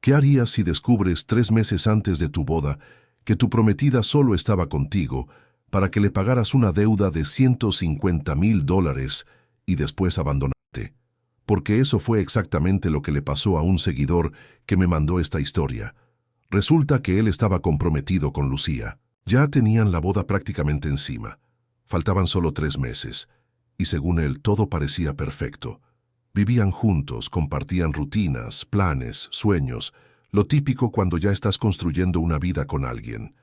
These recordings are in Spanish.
¿Qué harías si descubres 3 meses antes de tu boda que tu prometida solo estaba contigo para que le pagaras una deuda de $150,000 y después abandonarte? Porque eso fue exactamente lo que le pasó a un seguidor que me mandó esta historia. Resulta que él estaba comprometido con Lucía. Ya tenían la boda prácticamente encima. Faltaban solo 3 meses. Y según él, todo parecía perfecto. Vivían juntos, compartían rutinas, planes, sueños, lo típico cuando ya estás construyendo una vida con alguien.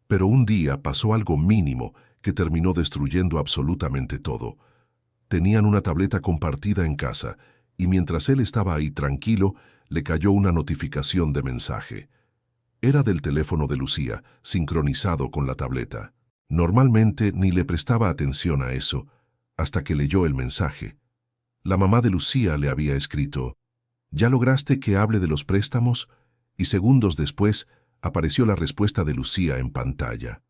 Pero un día pasó algo mínimo que terminó destruyendo absolutamente todo. Tenían una tableta compartida en casa, y mientras él estaba ahí tranquilo, le cayó una notificación de mensaje. Era del teléfono de Lucía, sincronizado con la tableta. Normalmente ni le prestaba atención a eso, hasta que leyó el mensaje. La mamá de Lucía le había escrito: ¿ya lograste que hable de los préstamos? Y segundos después apareció la respuesta de Lucía en pantalla.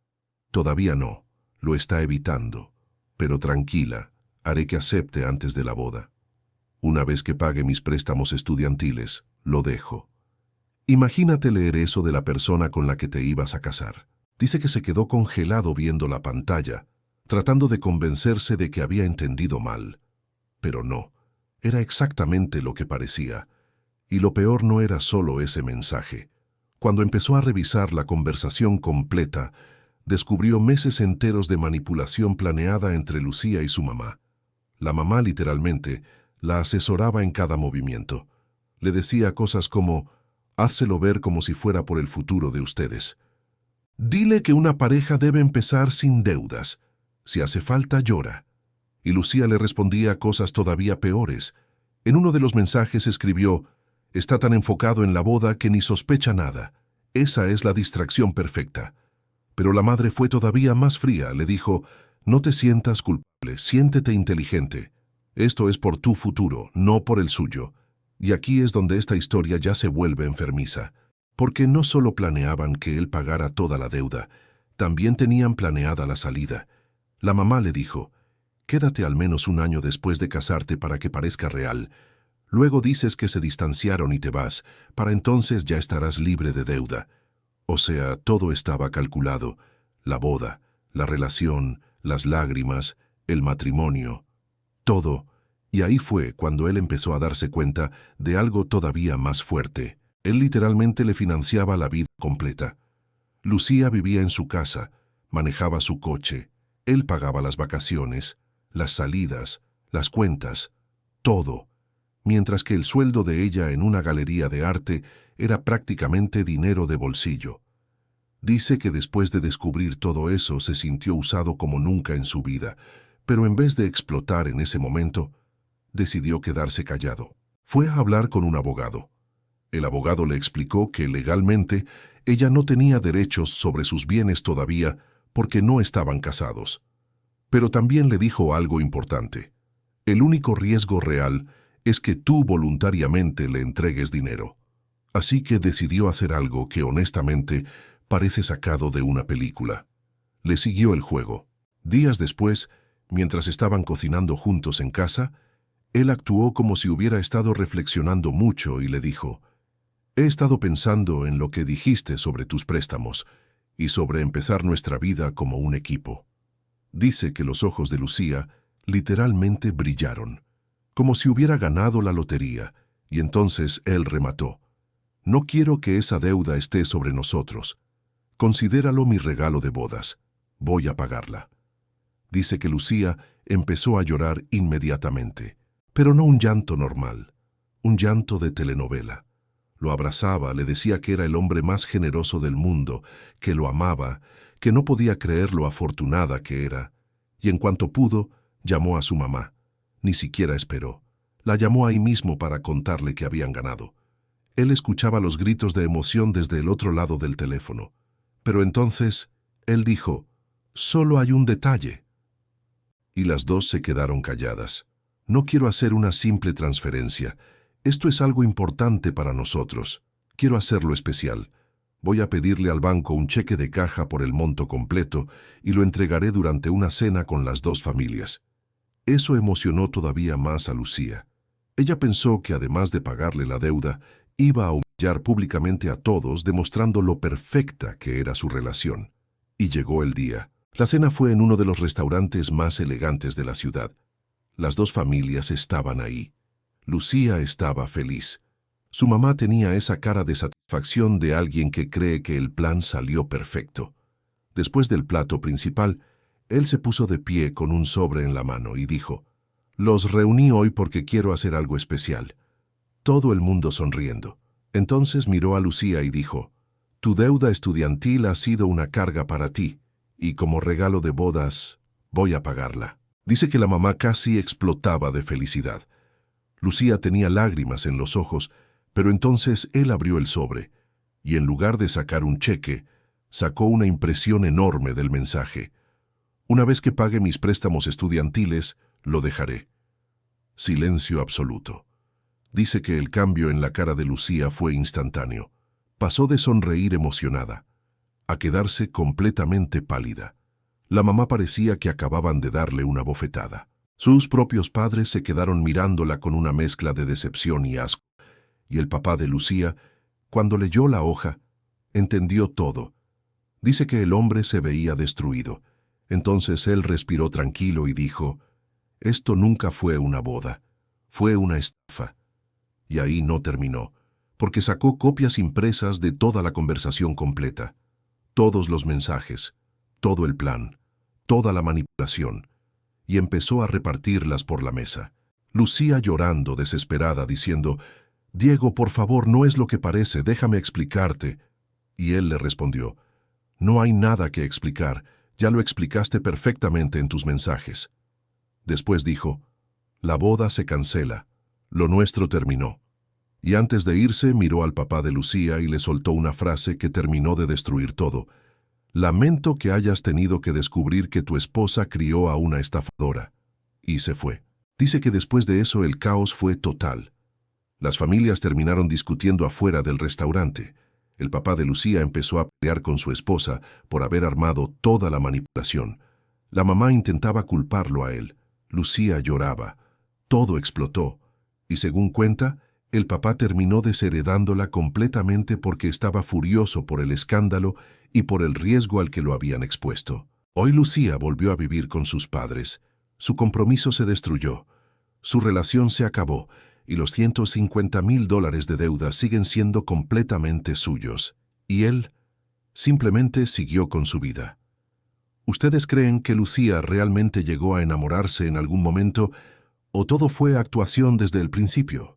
Todavía no, lo está evitando. Pero tranquila, haré que acepte antes de la boda. Una vez que pague mis préstamos estudiantiles, lo dejo. Imagínate leer eso de la persona con la que te ibas a casar. Dice que se quedó congelado viendo la pantalla, tratando de convencerse de que había entendido mal. Pero no, era exactamente lo que parecía. Y lo peor no era solo ese mensaje. Cuando empezó a revisar la conversación completa, descubrió meses enteros de manipulación planeada entre Lucía y su mamá. La mamá, literalmente, la asesoraba en cada movimiento. Le decía cosas como: «Házselo ver como si fuera por el futuro de ustedes. Dile que una pareja debe empezar sin deudas. Si hace falta, llora». Y Lucía le respondía cosas todavía peores. En uno de los mensajes escribió: «Está tan enfocado en la boda que ni sospecha nada. Esa es la distracción perfecta». Pero la madre fue todavía más fría. Le dijo: «No te sientas culpable, siéntete inteligente. Esto es por tu futuro, no por el suyo». Y aquí es donde esta historia ya se vuelve enfermiza. Porque no solo planeaban que él pagara toda la deuda, también tenían planeada la salida. La mamá le dijo: «Quédate al menos un año después de casarte para que parezca real. Luego dices que se distanciaron y te vas, para entonces ya estarás libre de deuda». O sea, todo estaba calculado: la boda, la relación, las lágrimas, el matrimonio, todo. Y ahí fue cuando él empezó a darse cuenta de algo todavía más fuerte. Él literalmente le financiaba la vida completa. Lucía vivía en su casa, manejaba su coche, él pagaba las vacaciones, las salidas, las cuentas, todo, mientras que el sueldo de ella en una galería de arte era prácticamente dinero de bolsillo. Dice que después de descubrir todo eso se sintió usado como nunca en su vida, pero en vez de explotar en ese momento, decidió quedarse callado. Fue a hablar con un abogado. El abogado le explicó que legalmente ella no tenía derechos sobre sus bienes todavía porque no estaban casados. Pero también le dijo algo importante: el único riesgo real es que tú voluntariamente le entregues dinero. Así que decidió hacer algo que honestamente parece sacado de una película. Le siguió el juego. Días después, mientras estaban cocinando juntos en casa, él actuó como si hubiera estado reflexionando mucho y le dijo: «He estado pensando en lo que dijiste sobre tus préstamos y sobre empezar nuestra vida como un equipo». Dice que los ojos de Lucía literalmente brillaron, como si hubiera ganado la lotería, y entonces él remató: «No quiero que esa deuda esté sobre nosotros. Considéralo mi regalo de bodas. Voy a pagarla». Dice que Lucía empezó a llorar inmediatamente, pero no un llanto normal, un llanto de telenovela. Lo abrazaba, le decía que era el hombre más generoso del mundo, que lo amaba, que no podía creer lo afortunada que era. Y en cuanto pudo, llamó a su mamá. Ni siquiera esperó. La llamó ahí mismo para contarle que habían ganado. Él escuchaba los gritos de emoción desde el otro lado del teléfono. Pero entonces, él dijo: «Solo hay un detalle». Y las dos se quedaron calladas. «No quiero hacer una simple transferencia. Esto es algo importante para nosotros. Quiero hacerlo especial. Voy a pedirle al banco un cheque de caja por el monto completo y lo entregaré durante una cena con las dos familias». Eso emocionó todavía más a Lucía. Ella pensó que además de pagarle la deuda, iba a humillar públicamente a todos, demostrando lo perfecta que era su relación. Y llegó el día. La cena fue en uno de los restaurantes más elegantes de la ciudad. Las dos familias estaban ahí. Lucía estaba feliz. Su mamá tenía esa cara de satisfacción de alguien que cree que el plan salió perfecto. Después del plato principal, él se puso de pie con un sobre en la mano y dijo: «Los reuní hoy porque quiero hacer algo especial». Todo el mundo sonriendo. Entonces miró a Lucía y dijo: «Tu deuda estudiantil ha sido una carga para ti, y como regalo de bodas, voy a pagarla». Dice que la mamá casi explotaba de felicidad. Lucía tenía lágrimas en los ojos, pero entonces él abrió el sobre, y en lugar de sacar un cheque, sacó una impresión enorme del mensaje: «Una vez que pague mis préstamos estudiantiles, lo dejaré». Silencio absoluto. Dice que el cambio en la cara de Lucía fue instantáneo. Pasó de sonreír emocionada a quedarse completamente pálida. La mamá parecía que acababan de darle una bofetada. Sus propios padres se quedaron mirándola con una mezcla de decepción y asco. Y el papá de Lucía, cuando leyó la hoja, entendió todo. Dice que el hombre se veía destruido. Entonces él respiró tranquilo y dijo: «Esto nunca fue una boda, fue una estafa». Y ahí no terminó, porque sacó copias impresas de toda la conversación completa, todos los mensajes, todo el plan, toda la manipulación, y empezó a repartirlas por la mesa. Lucía llorando, desesperada, diciendo: «Diego, por favor, no es lo que parece, déjame explicarte». Y él le respondió: «No hay nada que explicar, ya lo explicaste perfectamente en tus mensajes». Después dijo: «La boda se cancela, lo nuestro terminó». Y antes de irse miró al papá de Lucía y le soltó una frase que terminó de destruir todo: «Lamento que hayas tenido que descubrir que tu esposa crió a una estafadora». Y se fue. Dice que después de eso el caos fue total. Las familias terminaron discutiendo afuera del restaurante. El papá de Lucía empezó a pelear con su esposa por haber armado toda la manipulación. La mamá intentaba culparlo a él. Lucía lloraba. Todo explotó. Y según cuenta, el papá terminó desheredándola completamente porque estaba furioso por el escándalo y por el riesgo al que lo habían expuesto. Hoy Lucía volvió a vivir con sus padres. Su compromiso se destruyó. Su relación se acabó y los $150,000 de deuda siguen siendo completamente suyos. Y él simplemente siguió con su vida. ¿Ustedes creen que Lucía realmente llegó a enamorarse en algún momento o todo fue actuación desde el principio?